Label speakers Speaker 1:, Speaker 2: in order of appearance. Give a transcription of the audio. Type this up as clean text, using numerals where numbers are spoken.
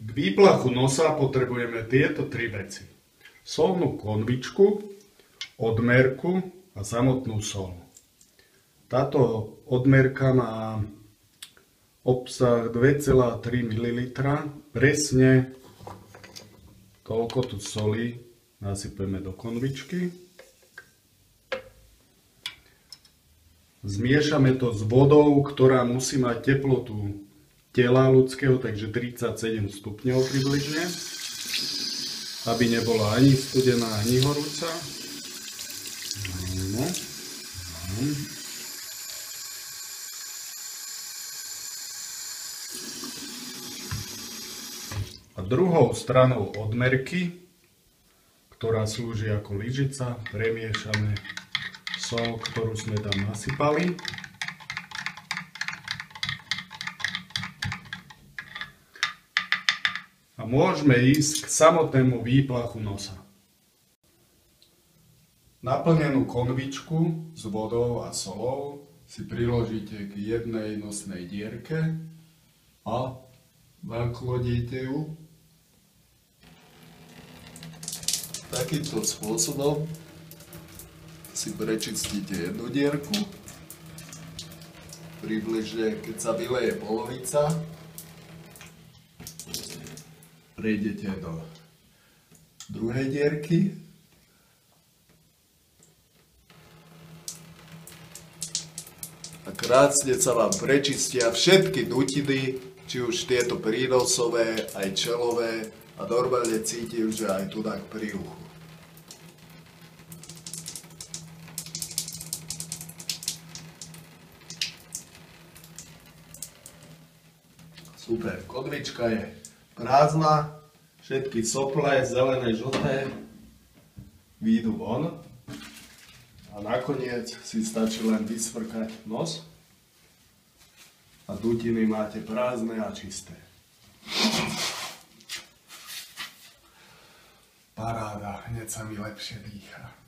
Speaker 1: K výplachu nosa potrebujeme tieto tri veci. Solnú konvičku, odmerku a samotnú sol. Táto odmerka má obsah 2,3 ml. Presne toľko tu soli nasypeme do konvičky. Zmiešame to s vodou, ktorá musí mať teplotu tela ľudského, takže 37 stupňov približne, aby nebola ani studená, ani horúca. No. A druhou stranou odmerky, ktorá slúži ako lyžica, premiešame sol, ktorú sme tam nasypali. A môžeme ísť k samotnému výplachu nosa. Naplnenú konvičku s vodou a solou si priložíte k jednej nosnej dierke a naklodíte ju takýmto spôsobom. Si prečistíte jednu dierku, približne keď sa vyleje polovica, prejdete do druhej dierky a krásne sa vám prečistia všetky dutiny, či už tieto prínosové, aj čelové, a normálne cítim, že aj tu tak pri uchu. Super, konvička je prázdna, všetky sople, zelené, žlté, výjdu von a nakoniec si stačí len vysvrkať nos a dutiny máte prázdne a čisté. Paráda, hneď sa mi lepšie dýcha.